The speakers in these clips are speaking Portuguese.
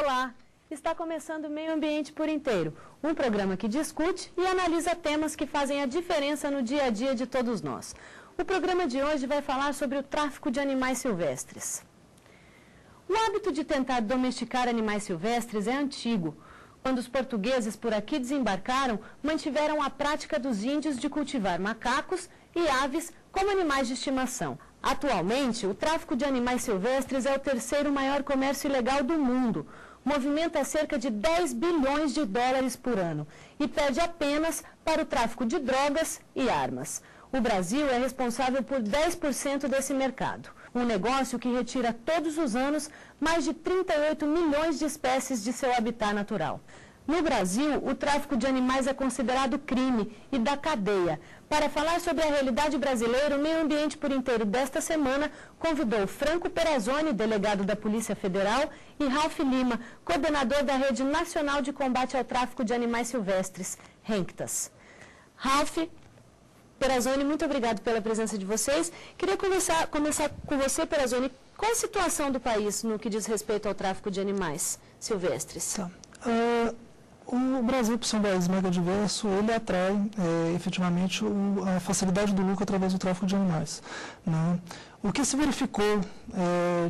Olá! Está começando o Meio Ambiente por Inteiro, um programa que discute e analisa temas que fazem a diferença no dia a dia de todos nós. O programa de hoje vai falar sobre o tráfico de animais silvestres. O hábito de tentar domesticar animais silvestres é antigo. Quando os portugueses por aqui desembarcaram, mantiveram a prática dos índios de cultivar macacos e aves como animais de estimação. Atualmente, o tráfico de animais silvestres é o terceiro maior comércio ilegal do mundo. Movimenta cerca de 10 bilhões de dólares por ano e perde apenas para o tráfico de drogas e armas. O Brasil é responsável por 10% desse mercado. Um negócio que retira todos os anos mais de 38 milhões de espécies de seu habitat natural. No Brasil, o tráfico de animais é considerado crime e da cadeia. Para falar sobre a realidade brasileira, o Meio Ambiente por Inteiro desta semana convidou Franco Perazzoni, delegado da Polícia Federal, e Ralph Lima, coordenador da Rede Nacional de Combate ao Tráfico de Animais Silvestres, RENCTAS. Ralph Perazzoni, muito obrigado pela presença de vocês. Queria começar com você, Perazzoni. Qual a situação do país no que diz respeito ao tráfico de animais silvestres? Tá. O Brasil, por ser um país mega diverso, ele atrai efetivamente a facilidade do lucro através do tráfico de animais, né? O que se verificou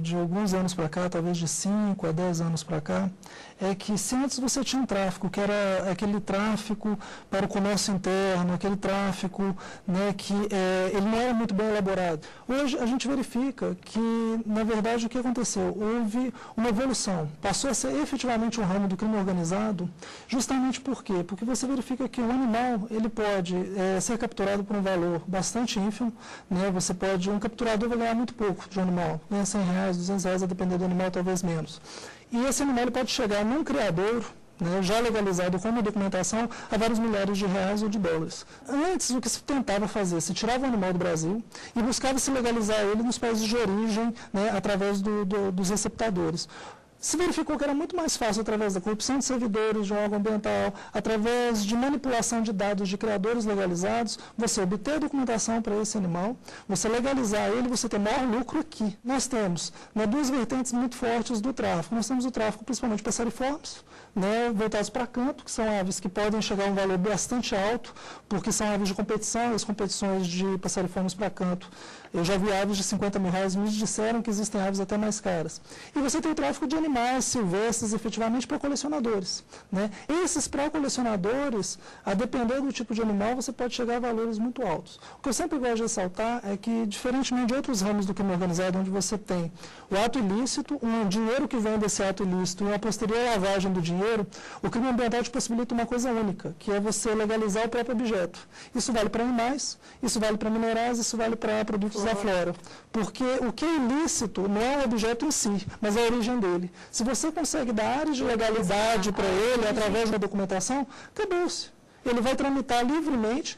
de alguns anos para cá, talvez de 5 a 10 anos para cá, é que se antes você tinha um tráfico, que era aquele tráfico para o comércio interno, aquele tráfico, né, que ele não era muito bem elaborado. Hoje a gente verifica que, na verdade, o que aconteceu? Houve uma evolução, passou a ser efetivamente um ramo do crime organizado, justamente por quê? Porque você verifica que o animal, ele pode ser capturado por um valor bastante ínfimo, né? Você pode, um capturador vai ganhar muito pouco de um animal, né? R$100, R$200, a depender do animal, talvez menos. E esse animal ele pode chegar num criadouro, né, já legalizado com uma documentação, a vários milhares de reais ou de dólares. Antes, o que se tentava fazer, se tirava o animal do Brasil e buscava se legalizar ele nos países de origem, né, através dos receptadores. Se verificou que era muito mais fácil, através da corrupção de servidores de um órgão ambiental, através de manipulação de dados de criadores legalizados, você obter a documentação para esse animal, você legalizar ele, você ter maior lucro aqui. Nós temos, né, duas vertentes muito fortes do tráfico. Nós temos o tráfico principalmente passeriformes, né, voltados para canto, que são aves que podem chegar a um valor bastante alto, porque são aves de competição, as competições de passeriformes para canto. Eu já vi aves de R$50 mil, me disseram que existem aves até mais caras. E você tem o tráfico de animais silvestres, efetivamente, para colecionadores, né? Esses para colecionadores, a depender do tipo de animal, você pode chegar a valores muito altos. O que eu sempre gosto de ressaltar é que, diferentemente de outros ramos do crime organizado, onde você tem o ato ilícito, um dinheiro que vem desse ato ilícito e uma posterior lavagem do dinheiro, o crime ambiental te possibilita uma coisa única, que é você legalizar o próprio objeto. Isso vale para animais, isso vale para minerais, isso vale para produtos da flora. Porque o que é ilícito não é o objeto em si, mas a origem dele. Se você consegue dar áreas de legalidade para ele, através da documentação, acabou-se. Ele vai tramitar livremente.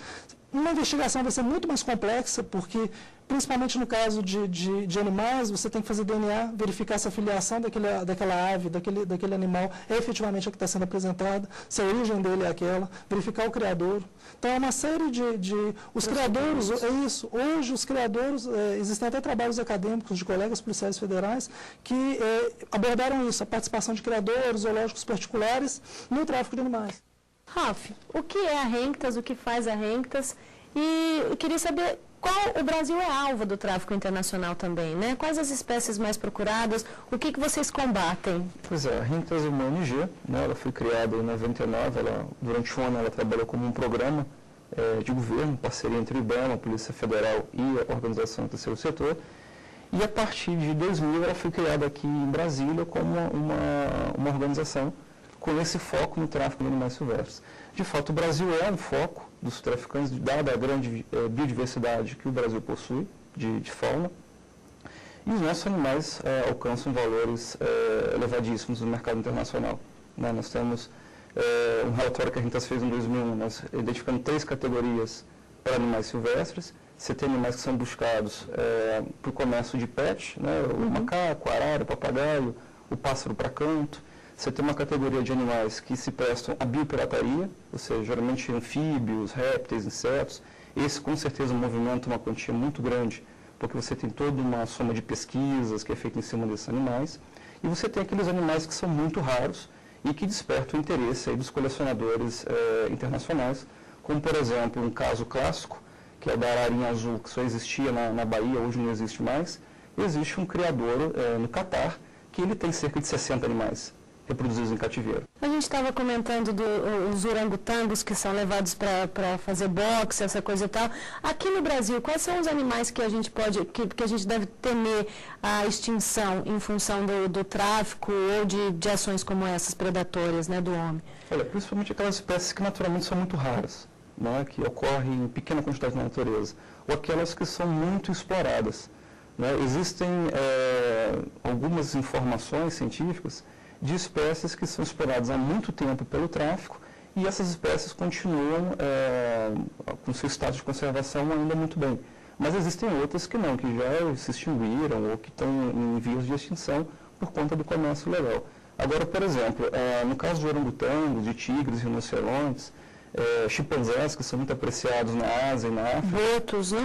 Uma investigação vai ser muito mais complexa, porque, principalmente no caso de animais, você tem que fazer DNA, verificar se a filiação daquela ave, daquele animal é efetivamente a que está sendo apresentada, se a origem dele é aquela, verificar o criador. Então, é uma série os criadores, é isso. Hoje, os criadores, existem até trabalhos acadêmicos de colegas policiais federais que abordaram isso, a participação de criadores, zoológicos particulares no tráfico de animais. Ralph, o que é a RENCTAS, o que faz a RENCTAS? E eu queria saber qual o Brasil é alvo do tráfico internacional também, né? Quais as espécies mais procuradas? O que vocês combatem? Pois é, a RENCTAS é uma ONG, né? Ela foi criada em 99, durante um ano ela trabalhou como um programa de governo, parceria entre o IBAMA, a Polícia Federal e a Organização do Terceiro Setor. E a partir de 2000 ela foi criada aqui em Brasília como uma organização com esse foco no tráfico de animais silvestres. De fato, o Brasil é um foco dos traficantes, dada a grande biodiversidade que o Brasil possui de fauna, e os nossos animais alcançam valores elevadíssimos no mercado internacional, né? Nós temos um relatório que a RENCTAS fez em 2001, nós identificando 3 categorias para animais silvestres. Você tem animais que são buscados para o comércio de pet, né? O macaco, a arara, o papagaio, o pássaro para canto. Você tem uma categoria de animais que se prestam à biopirataria, ou seja, geralmente anfíbios, répteis, insetos. Esse, com certeza, movimenta uma quantia muito grande, porque você tem toda uma soma de pesquisas que é feita em cima desses animais. e você tem aqueles animais que são muito raros e que despertam o interesse aí dos colecionadores internacionais, como, por exemplo, um caso clássico, que é o da ararinha azul, que só existia na Bahia, hoje não existe mais. Existe um criador no Catar, que ele tem cerca de 60 animais reproduzidos em cativeiro. A gente estava comentando dos orangotangos que são levados para fazer boxe, essa coisa e tal. Aqui no Brasil, quais são os animais que a gente que a gente deve temer a extinção em função do tráfico ou de ações como essas predatórias, né, do homem? Olha, principalmente aquelas espécies que naturalmente são muito raras, né, que ocorrem em pequena quantidade na natureza, ou aquelas que são muito exploradas. Né? Existem algumas informações científicas de espécies que são exploradas há muito tempo pelo tráfico e essas espécies continuam com seu estado de conservação ainda muito bem. Mas existem outras que não, que já se extinguiram ou que estão em vias de extinção por conta do comércio legal. Agora, por exemplo, no caso de orangotangos, de tigres, rinocerontes, chimpanzés, que são muito apreciados na Ásia e na África. Botos, né?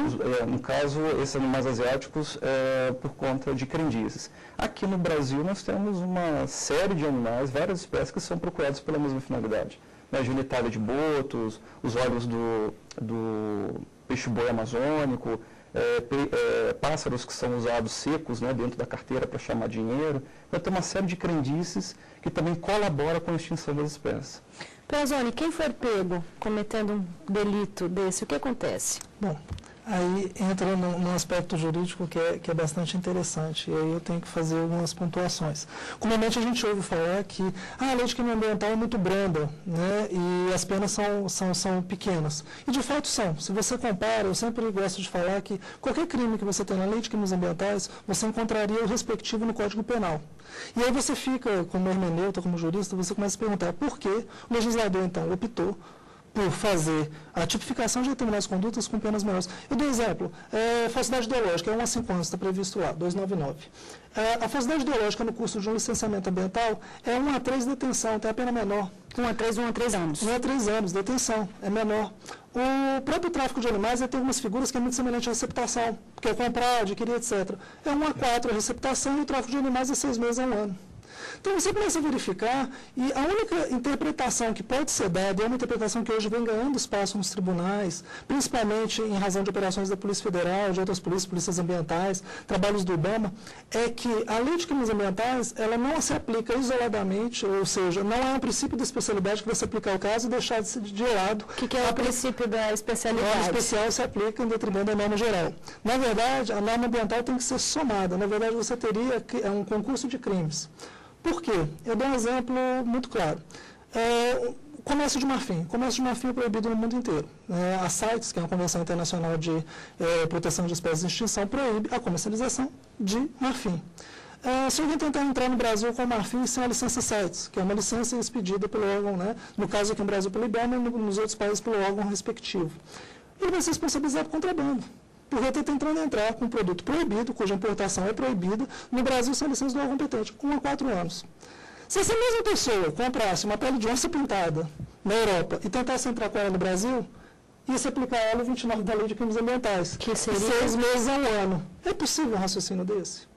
No caso, esses animais asiáticos, por conta de crendices. Aqui no Brasil, nós temos uma série de animais, várias espécies que são procuradas pela mesma finalidade. A genitália de botos, os olhos do peixe-boi amazônico, pássaros que são usados secos, né, dentro da carteira para chamar dinheiro. Então, tem uma série de crendices que também colabora com a extinção das espécies. Perazoni, quem for pego cometendo um delito desse, o que acontece? Bom, aí entra num aspecto jurídico que é bastante interessante, e aí eu tenho que fazer algumas pontuações. Comumente a gente ouve falar que a lei de crime ambiental é muito branda, né, e as penas são pequenas. E de fato são. Se você compara, eu sempre gosto de falar que qualquer crime que você tem na lei de crimes ambientais, você encontraria o respectivo no Código Penal. E aí você fica, como hermeneuta, como jurista, você começa a se perguntar por que o legislador, então, optou por fazer a tipificação de determinadas condutas com penas menores. Eu dou um exemplo. Falsidade ideológica, 1 a 5 anos, está previsto lá, 299. A falsidade ideológica no curso de um licenciamento ambiental é 1 a 3 detenção, tem a pena menor. 1 a 3 anos. 1 a 3 anos, detenção, é menor. O próprio tráfico de animais tem algumas figuras que é muito semelhante à receptação, que é comprar, adquirir, etc. É 1 a 4 a receptação e o tráfico de animais é 6 meses a 1 ano. Então você começa a verificar, e a única interpretação que pode ser dada, é uma interpretação que hoje vem ganhando espaço nos tribunais, principalmente em razão de operações da Polícia Federal, de outras polícias ambientais, trabalhos do IBAMA, é que a lei de crimes ambientais, ela não se aplica isoladamente, ou seja, não é um princípio da especialidade que vai se aplicar ao caso e deixar de lado. O que é o princípio da especialidade? A norma especial se aplica em detrimento da norma geral. Na verdade, a norma ambiental tem que ser somada. Na verdade, você teria um concurso de crimes. Por quê? Eu dou um exemplo muito claro. Comércio de marfim. Comércio de marfim é proibido no mundo inteiro. A CITES, que é uma Convenção Internacional de Proteção de Espécies em Extinção, proíbe a comercialização de marfim. Se alguém tentar entrar no Brasil com marfim sem a licença CITES, que é uma licença expedida pelo órgão, né, no caso aqui no Brasil pelo IBAMA e nos outros países pelo órgão respectivo, ele vai ser responsabilizado por contrabando. Porque está tentando entrar com um produto proibido, cuja importação é proibida, no Brasil sem licença do órgão competente, 1 a 4 anos. Se essa mesma pessoa comprasse uma pele de onça pintada na Europa e tentasse entrar com ela no Brasil, ia se aplicar a ela o 29 da Lei de Crimes Ambientais, que seria 6 meses a 1 ano. É possível um raciocínio desse?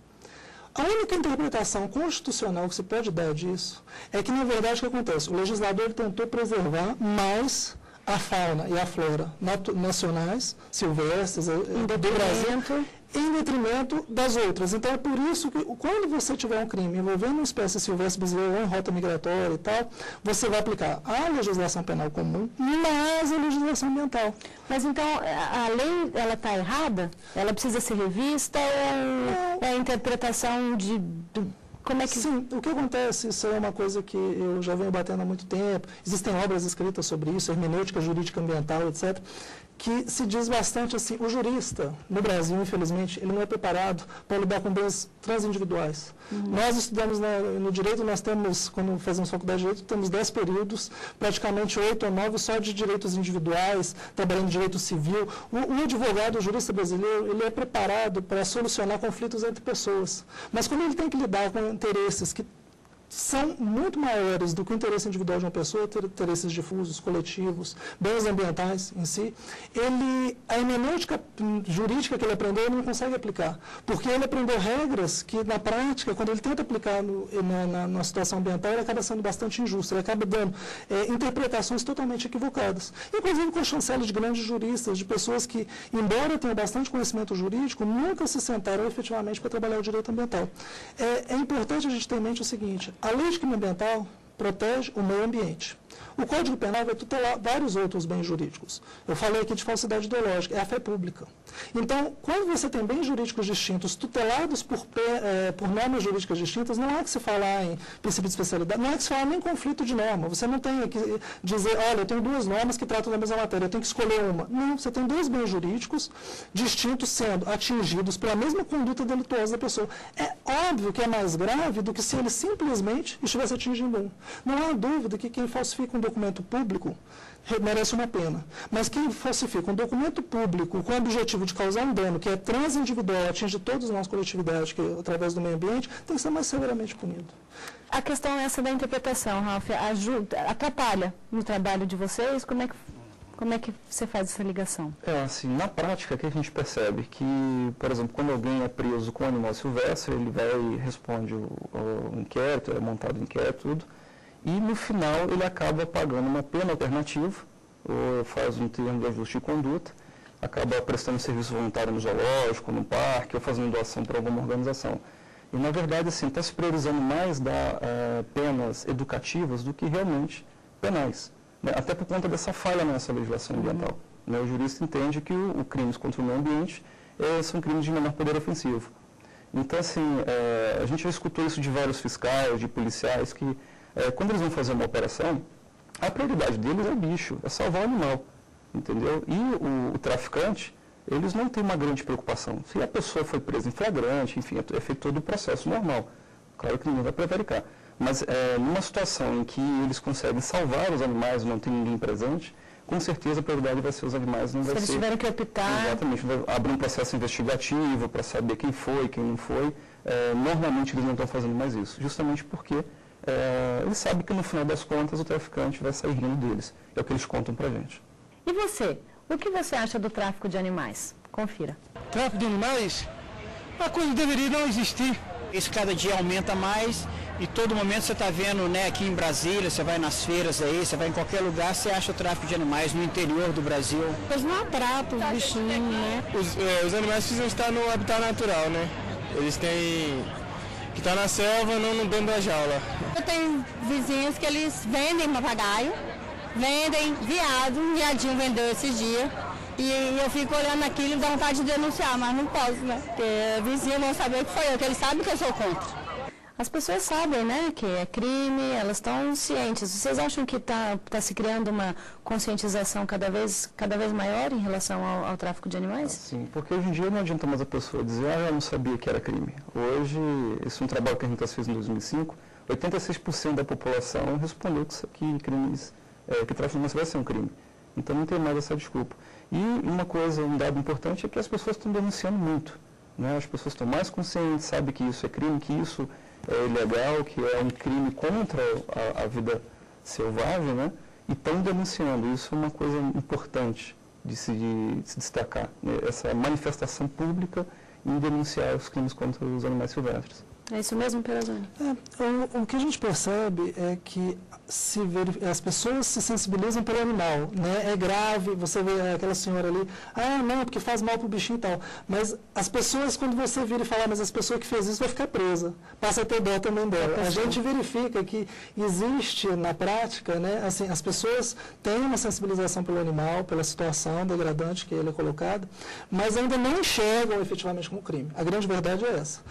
A única interpretação constitucional que se pode dar disso é que, na verdade, o que acontece? O legislador tentou preservar mais a fauna e a flora nacionais, silvestres, do Brasil, em detrimento das outras. Então, é por isso que, quando você tiver um crime envolvendo uma espécie silvestre brasileira ou em rota migratória e tal, você vai aplicar a legislação penal comum, mais a legislação ambiental. Mas, então, a lei, ela está errada? Ela precisa ser revista ou é a interpretação como é que... Sim, o que acontece, isso é uma coisa que eu já venho batendo há muito tempo, existem obras escritas sobre isso, hermenêutica jurídica ambiental, etc., que se diz bastante assim, o jurista, no Brasil, infelizmente, ele não é preparado para lidar com bens transindividuais. Nós estudamos no direito, nós temos, quando fazemos faculdade de direito, temos 10 períodos, praticamente 8 ou 9 só de direitos individuais, trabalhando em direito civil. O advogado, o jurista brasileiro, ele é preparado para solucionar conflitos entre pessoas. Mas quando ele tem que lidar com interesses que são muito maiores do que o interesse individual de uma pessoa, interesses difusos, coletivos, bens ambientais em si, a hermenêutica jurídica que ele aprendeu, ele não consegue aplicar, porque ele aprendeu regras que, na prática, quando ele tenta aplicar na situação ambiental, ele acaba sendo bastante injusto, ele acaba dando interpretações totalmente equivocadas, inclusive com a chancela de grandes juristas, de pessoas que, embora tenham bastante conhecimento jurídico, nunca se sentaram efetivamente para trabalhar o direito ambiental. É importante a gente ter em mente o seguinte: a lei de crime ambiental protege o meio ambiente. O Código Penal vai tutelar vários outros bens jurídicos. Eu falei aqui de falsidade ideológica, é a fé pública. Então, quando você tem bens jurídicos distintos, tutelados por normas jurídicas distintas, não é que se falar em princípio de especialidade, não é que se falar nem em conflito de norma. Você não tem que dizer, olha, eu tenho duas normas que tratam da mesma matéria, eu tenho que escolher uma. Não, você tem dois bens jurídicos distintos sendo atingidos pela mesma conduta delituosa da pessoa. É óbvio que é mais grave do que se ele simplesmente estivesse atingindo um. Não há dúvida que quem falsifica um documento público merece uma pena. Mas quem falsifica um documento público com o objetivo de causar um dano que é transindividual, atinge todos nós, coletividade, que através do meio ambiente, tem que ser mais severamente punido. A questão é essa da interpretação, Ralf, atrapalha no trabalho de vocês? Como é que você faz essa ligação? Assim, na prática, que a gente percebe que, por exemplo, quando alguém é preso com animal silvestre, ele vai e responde o inquérito, é montado o inquérito, tudo, e no final ele acaba pagando uma pena alternativa, ou faz um termo de ajuste de conduta, acaba prestando serviço voluntário no zoológico, no parque, ou fazendo doação para alguma organização. E, na verdade, assim, está se priorizando mais dar penas educativas do que realmente penais, né? Até por conta dessa falha na nossa legislação ambiental. Né? O jurista entende que os crimes contra o meio ambiente são crimes de menor poder ofensivo. Então, assim, a gente já escutou isso de vários fiscais, de policiais, que quando eles vão fazer uma operação, a prioridade deles é o bicho, é salvar o animal, entendeu? E o traficante, eles não têm uma grande preocupação. Se a pessoa foi presa em flagrante, enfim, é feito todo o processo normal. Claro que ninguém vai prevaricar. Mas numa situação em que eles conseguem salvar os animais e não tem ninguém presente, com certeza a prioridade vai ser os animais, não vai ser... Se eles tiverem que optar... Exatamente, vai abrir um processo investigativo para saber quem foi, quem não foi. Normalmente eles não estão fazendo mais isso, justamente porque eles sabem que no final das contas o traficante vai sair rindo deles. É o que eles contam para a gente. E você? O que você acha do tráfico de animais? Confira. Tráfico de animais? Uma coisa que deveria não existir. Isso cada dia aumenta mais e todo momento você está vendo, né, aqui em Brasília, você vai nas feiras aí, você vai em qualquer lugar, você acha o tráfico de animais no interior do Brasil. Eles maltratam os bichinhos, né? Os animais precisam estar no habitat natural, né? Eles têm que estar na selva, não dentro da jaula. Eu tenho vizinhos que eles vendem papagaio, vendem viadinho vendeu esses dias. E eu fico olhando aquilo e dá vontade de denunciar, mas não posso, né? Porque vizinhos vão saber que foi eu, que eles sabem que eu sou contra. As pessoas sabem, né, que é crime, elas estão cientes. Vocês acham que está se criando uma conscientização cada vez maior em relação ao tráfico de animais? Sim, porque hoje em dia não adianta mais a pessoa dizer, eu não sabia que era crime. Hoje, esse é um trabalho que a gente fez em 2005, 86% da população respondeu que crimes, que tráfico de animais vai ser um crime. Então não tem mais essa desculpa. E um dado importante é que as pessoas estão denunciando muito, né? As pessoas estão mais conscientes, sabem que isso é crime, que isso é ilegal, que é um crime contra a vida selvagem, né? E estão denunciando. Isso é uma coisa importante de se destacar, né? Essa manifestação pública em denunciar os crimes contra os animais silvestres. É isso mesmo, Perazoni? O que a gente percebe é que as pessoas se sensibilizam pelo animal, né? É grave, você vê aquela senhora ali, não, porque faz mal para o bichinho e tal. Mas as pessoas, quando você vira e fala, mas as pessoas que fez isso vai ficar presa, passa a ter dó também dela. A gente verifica que existe na prática, né? Assim, as pessoas têm uma sensibilização pelo animal, pela situação degradante que ele é colocado, mas ainda não enxergam efetivamente como crime. A grande verdade é essa.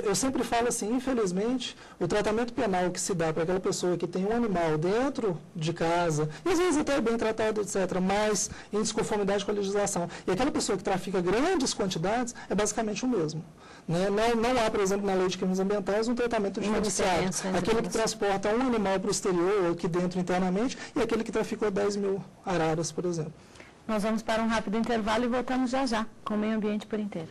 Eu sempre falo assim, infelizmente, o tratamento penal que se dá para aquela pessoa que tem um animal dentro de casa, e às vezes até bem tratado, etc., mas em desconformidade com a legislação, e aquela pessoa que trafica grandes quantidades, é basicamente o mesmo. Né? Não há, por exemplo, na lei de crimes ambientais, um tratamento diferenciado. Aquele que transporta um animal para o exterior, ou aqui dentro internamente, e aquele que traficou 10 mil araras, por exemplo. Nós vamos para um rápido intervalo e voltamos já com o Meio Ambiente por Inteiro.